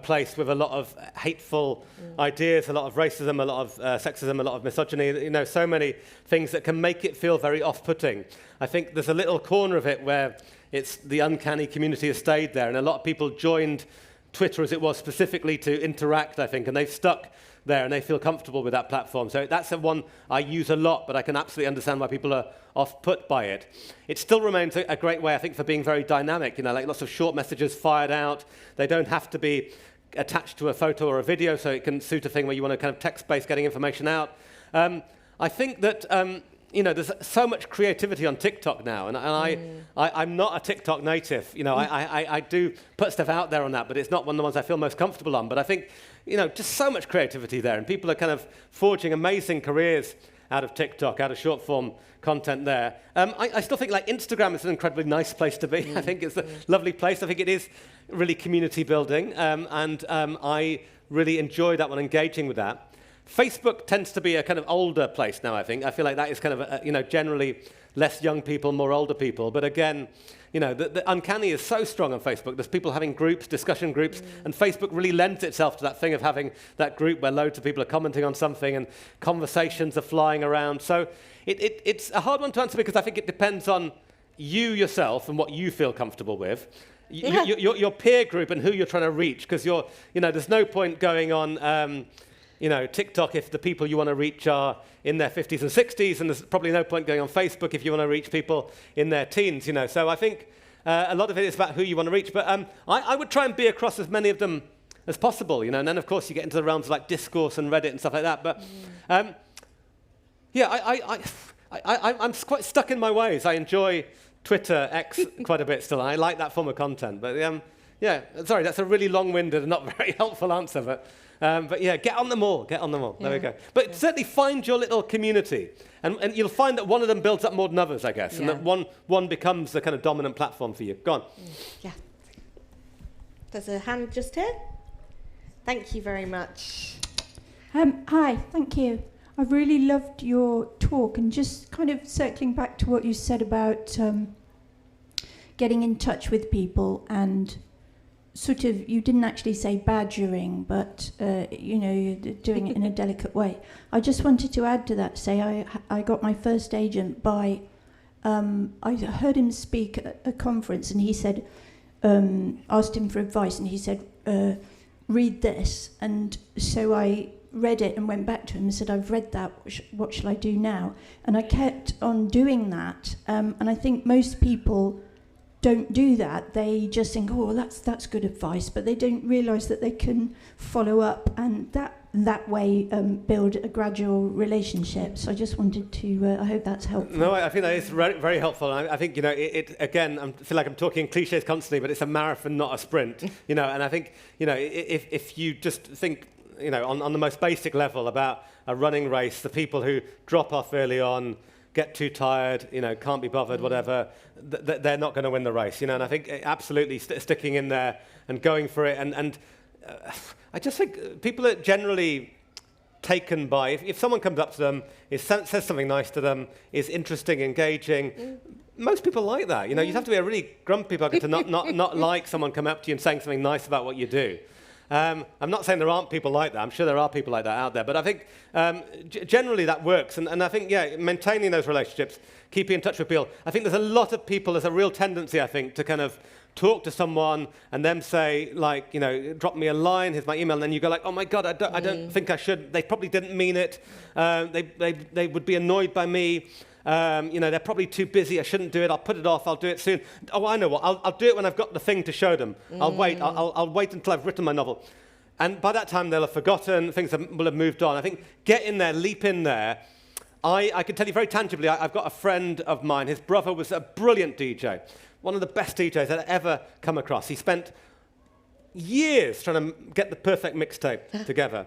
place with a lot of hateful ideas, a lot of racism, a lot of sexism, a lot of misogyny, so many things that can make it feel very off-putting. I think there's a little corner of it where it's the uncanny community has stayed there, and a lot of people joined Twitter as it was specifically to interact, I think, and they've stuck there and they feel comfortable with that platform. So that's the one I use a lot, but I can absolutely understand why people are off-put by it. It still remains a great way, I think, for being very dynamic, like lots of short messages fired out. They don't have to be attached to a photo or a video, so it can suit a thing where you want to kind of text-based getting information out. I think that there's so much creativity on TikTok now, and I'm not a TikTok native. I do put stuff out there on that, but it's not one of the ones I feel most comfortable on. But I think, just so much creativity there, and people are kind of forging amazing careers out of TikTok, out of short-form content there. I still think Instagram is an incredibly nice place to be. I think it's a lovely place. I think it is really community building, and I really enjoy that one, engaging with that. Facebook tends to be a kind of older place now, I think. I feel like that is kind of, generally less young people, more older people. But again, the uncanny is so strong on Facebook. There's people having groups, discussion groups, and Facebook really lends itself to that thing of having that group where loads of people are commenting on something and conversations are flying around. So it's a hard one to answer because I think it depends on you yourself and what you feel comfortable with, your peer group and who you're trying to reach, because there's no point going on, TikTok if the people you want to reach are in their 50s and 60s, and there's probably no point going on Facebook if you want to reach people in their teens, So I think a lot of it is about who you want to reach, but I would try and be across as many of them as possible, and then of course you get into the realms of like discourse and Reddit and stuff like that, but I'm quite stuck in my ways. I enjoy Twitter, X quite a bit still. I like that form of content, but sorry, that's a really long-winded and not very helpful answer, but get on them all. There we go. But certainly find your little community, and you'll find that one of them builds up more than others, I guess, and that one becomes the kind of dominant platform for you. Go on. Yeah. There's a hand just here. Thank you very much. Hi, thank you. I really loved your talk, and just kind of circling back to what you said about getting in touch with people, and sort of, you didn't actually say badgering, but you're doing it in a delicate way. I just wanted to add to that, say I got my first agent by, I heard him speak at a conference, and he said, asked him for advice, and he said, read this, and so I read it and went back to him and said, I've read that, what shall I do now? And I kept on doing that, and I think most people don't do that. They just think, oh, that's good advice, but they don't realise that they can follow up, and that way build a gradual relationship. So I just wanted to, I hope that's helpful. No, I think that is very, very helpful. I think, again, I feel like I'm talking cliches constantly, but it's a marathon, not a sprint, And I think, if you just think, on the most basic level about a running race, the people who drop off early on, get too tired, can't be bothered, whatever, they're not going to win the race, And I think absolutely sticking in there and going for it. And I just think people are generally taken by, if someone comes up to them, says something nice to them, is interesting, engaging, most people like that. You have to be a really grumpy bugger to not like someone come up to you and saying something nice about what you do. I'm not saying there aren't people like that. I'm sure there are people like that out there. But I think generally that works. And I think, maintaining those relationships, keeping in touch with people. I think there's a lot of people, there's a real tendency, I think, to kind of talk to someone and then say, like, drop me a line, here's my email. And then you go like, oh, my God, I don't think I should. They probably didn't mean it. They would be annoyed by me. They're probably too busy. I shouldn't do it. I'll put it off. I'll do it soon. Oh, I know what. I'll do it when I've got the thing to show them. I'll wait. I'll wait until I've written my novel. And by that time, they'll have forgotten. Things will have moved on. I think get in there, leap in there. I can tell you very tangibly, I've got a friend of mine. His brother was a brilliant DJ, one of the best DJs I'd ever come across. He spent years trying to get the perfect mixtape together.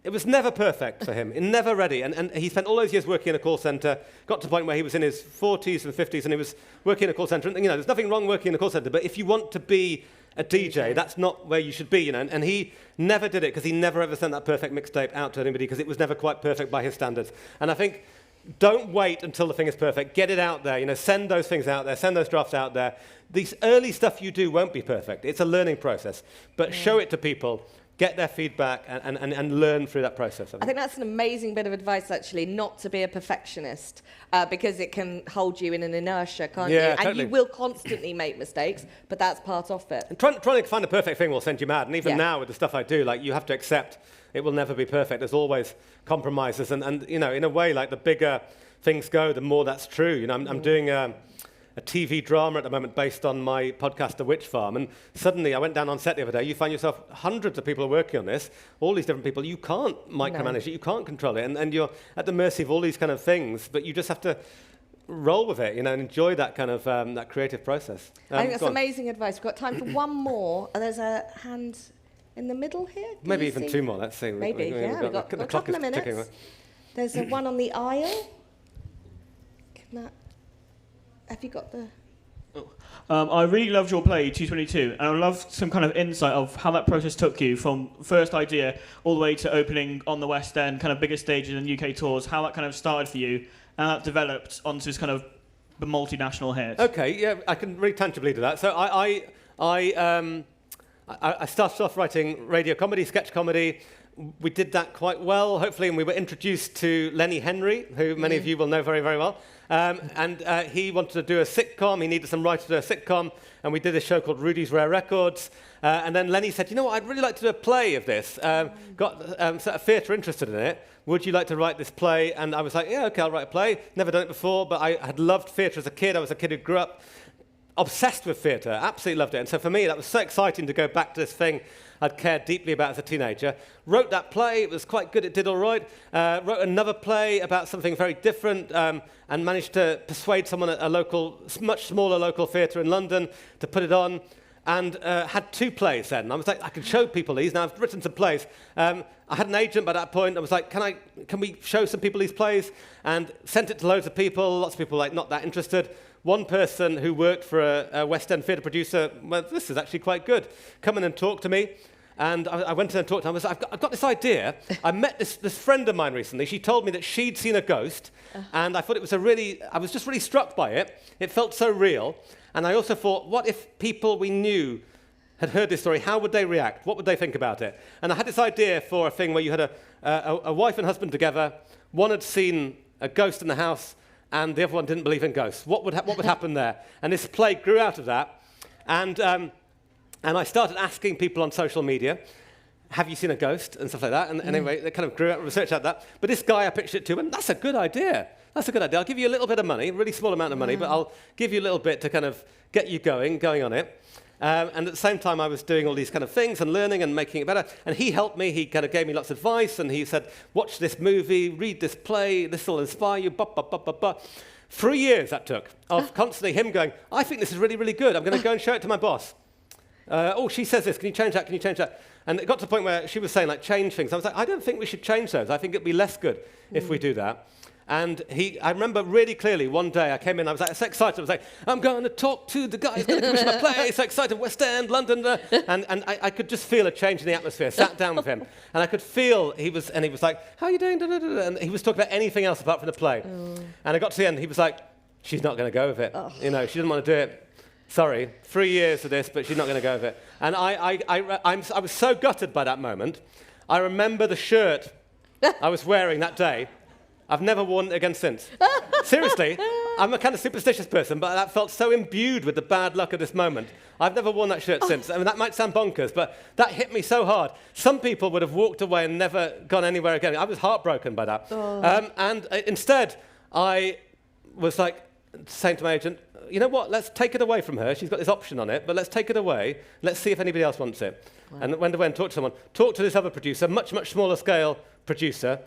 It was never perfect for him, never ready. And he spent all those years working in a call centre, got to the point where he was in his 40s and 50s, and he was working in a call centre. And, there's nothing wrong working in a call centre, but if you want to be a DJ, that's not where you should be, And he never did it because he never ever sent that perfect mixtape out to anybody because it was never quite perfect by his standards. And I think don't wait until the thing is perfect. Get it out there, send those things out there, send those drafts out there. These early stuff you do won't be perfect. It's a learning process, but show it to people. Get their feedback and learn through that process. I think that's an amazing bit of advice, actually, not to be a perfectionist, because it can hold you in an inertia, can't you? Totally. And you will constantly make mistakes, but that's part of it. And trying to find a perfect thing will send you mad. And even now, with the stuff I do, like, you have to accept it will never be perfect. There's always compromises. And in a way, like, the bigger things go, the more that's true. I'm doing a TV drama at the moment based on my podcast, The Witch Farm. And suddenly I went down on set the other day. You find yourself, hundreds of people are working on this, all these different people. You can't micromanage it. You can't control it. And you're at the mercy of all these kind of things. But you just have to roll with it, and enjoy that kind of that creative process. I think that's amazing advice. We've got time for one more. There's a hand in the middle here. Maybe even two more. Let's see. Maybe, we've got a couple of minutes. Ticking. There's one on the aisle. Have you got the... I really loved your play, 222, and I love some kind of insight of how that process took you from first idea all the way to opening on the West End, kind of bigger stages and UK tours, how that kind of started for you, and that developed onto this kind of multinational hit. Okay, yeah, I can really tangibly do that. So I started off writing radio comedy, sketch comedy, we did that quite well, hopefully, and we were introduced to Lenny Henry, who many of you will know very, very well. And he wanted to do a sitcom. He needed some writers to do a sitcom, and we did a show called Rudy's Rare Records. And then Lenny said, you know what, I'd really like to do a play of this. Got a theatre interested in it. Would you like to write this play? And I was like, yeah, okay, I'll write a play. Never done it before, but I had loved theatre as a kid. I was a kid who grew up obsessed with theatre, absolutely loved it. And so for me, that was so exciting to go back to this thing I'd cared deeply about as a teenager. Wrote that play, it was quite good, it did all right. Wrote another play about something very different and managed to persuade someone at a local, much smaller local theatre in London to put it on. And had 2 plays then. I was like, I can show people these. Now I've written some plays. I had an agent by that point. I was like, can we show some people these plays? And sent it to loads of people. Lots of people like not that interested. One person who worked for a West End theatre producer, well, this is actually quite good. Come in and talk to me. And I went in and talked to him. I was like, I've got this idea. I met this friend of mine recently. She told me that she'd seen a ghost. And I thought it was I was just really struck by it. It felt so real. And I also thought, what if people we knew had heard this story? How would they react? What would they think about it? And I had this idea for a thing where you had a wife and husband together. One had seen a ghost in the house, and the other one didn't believe in ghosts. What would happen there? And this play grew out of that. And I started asking people on social media, have you seen a ghost? And stuff like that. And anyway, it kind of grew out, research out of that. But this guy I pitched it to, and that's a good idea. That's a good idea. I'll give you a little bit of money, a really small amount of money, but I'll give you a little bit to kind of get you going on it. And at the same time, I was doing all these kind of things and learning and making it better. And he helped me. He kind of gave me lots of advice. And he said, watch this movie, read this play. This will inspire you. 3 years that took of constantly him going, I think this is really, really good. I'm going to go and show it to my boss. Oh, she says this. Can you change that? Can you change that? And it got to the point where she was saying, like, change things. I was like, I don't think we should change those. I think it'd be less good if we do that. And I remember really clearly one day I came in, I was like, so excited. I was like, I'm going to talk to the guy who's going to commission my play. So excited, West End, London. And I could just feel a change in the atmosphere. Sat down with him. And I could feel he was like, how are you doing? And he was talking about anything else apart from the play. And I got to the end, he was like, she's not going to go with it. You know, she didn't want to do it. Sorry, 3 years of this, but she's not going to go with it. And I was so gutted by that moment. I remember the shirt I was wearing that day. I've never worn it again since. Seriously, I'm a kind of superstitious person, but that felt so imbued with the bad luck of this moment. I've never worn that shirt since. I mean, that might sound bonkers, but that hit me so hard. Some people would have walked away and never gone anywhere again. I was heartbroken by that. And instead, I was like saying to my agent, you know what, let's take it away from her. She's got this option on it, but let's take it away. Let's see if anybody else wants it. Wow. And went away and talked to someone. Talked to this other producer, much, much smaller scale producer,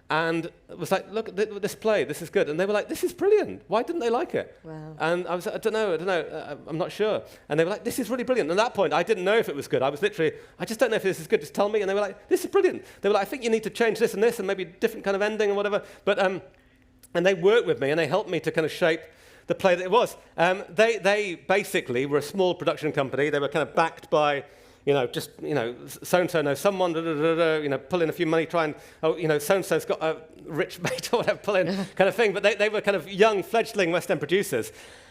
and was like, look at this play, this is good. And they were like, this is brilliant. Why didn't they like it? Wow. And I was like, I don't know, I'm not sure. And they were like, this is really brilliant. And at that point, I didn't know if it was good. I was literally, I just don't know if this is good, just tell me. And they were like, this is brilliant. They were like, I think you need to change this and this, and maybe a different kind of ending or whatever. But, and they worked with me, and they helped me to kind of shape the play that it was. They basically were a small production company. They were kind of backed by, so-and-so knows someone, pull in a few money, try and, so-and-so's got a rich mate or whatever, pull in kind of thing. But they were kind of young, fledgling West End producers.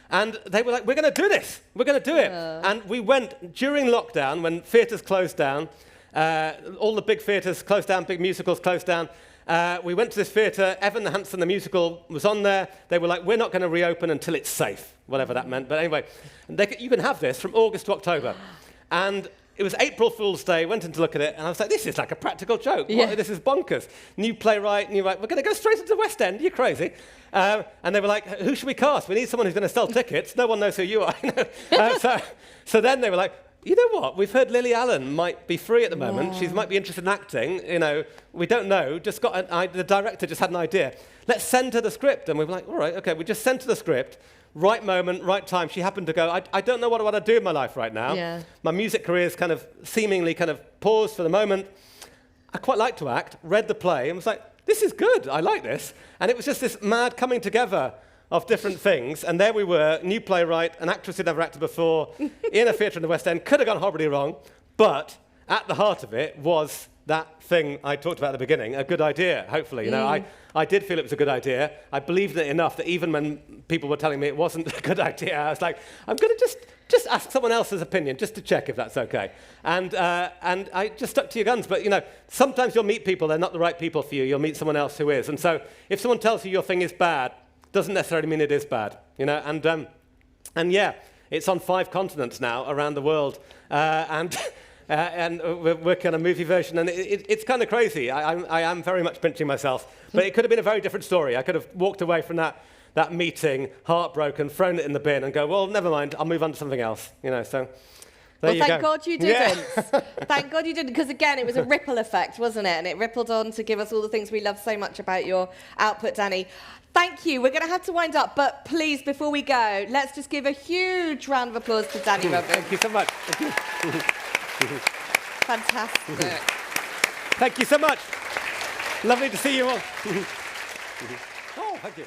And they were like, we're going to do this. We're going to do it. And we went during lockdown when theatres closed down, all the big theatres closed down, big musicals closed down. We went to this theatre, Evan the Hansen, the musical, was on there. They were like, we're not going to reopen until it's safe, whatever that meant. But anyway, you can have this from August to October. And it was April Fool's Day, went in to look at it, and I was like, this is like a practical joke. Yeah. This is bonkers. New playwright, we're going to go straight into the West End, you're crazy. And they were like, who should we cast? We need someone who's going to sell tickets. No one knows who you are. So then they were like, you know what? We've heard Lily Allen might be free at the moment. She might be interested in acting. We don't know. The director just had an idea. Let's send her the script. And we were like, all right, okay. We just sent her the script. Right moment, right time. She happened to go, I don't know what I want to do in my life right now. Yeah. My music career is kind of seemingly kind of paused for the moment. I quite like to act. Read the play and was like, this is good. I like this. And it was just this mad coming together of different things, and there we were, new playwright, an actress who'd never acted before, in a theatre in the West End, could have gone horribly wrong, but at the heart of it was that thing I talked about at the beginning a good idea, hopefully. You know, I did feel it was a good idea. I believed it enough that even when people were telling me it wasn't a good idea, I was like, I'm going to just ask someone else's opinion, just to check if that's okay. And I just stuck to your guns. But, you know, sometimes you'll meet people, they're not the right people for you. You'll meet someone else who is. And so if someone tells you your thing is bad, doesn't necessarily mean it is bad, you know. And yeah, it's on 5 continents now around the world. And we're working on a movie version, and it's kind of crazy. I am very much pinching myself. But it could have been a very different story. I could have walked away from that meeting, heartbroken, thrown it in the bin, and go, well, never mind, I'll move on to something else. You know, so there you go. Thank God you didn't. Thank God you didn't, because again, it was a ripple effect, wasn't it? And it rippled on to give us all the things we love so much about your output, Danny. Thank you. We're going to have to wind up, but please, before we go, let's just give a huge round of applause to Danny Robbins. Thank you so much. Thank you. Fantastic. Thank you so much. Lovely to see you all. Oh, thank you.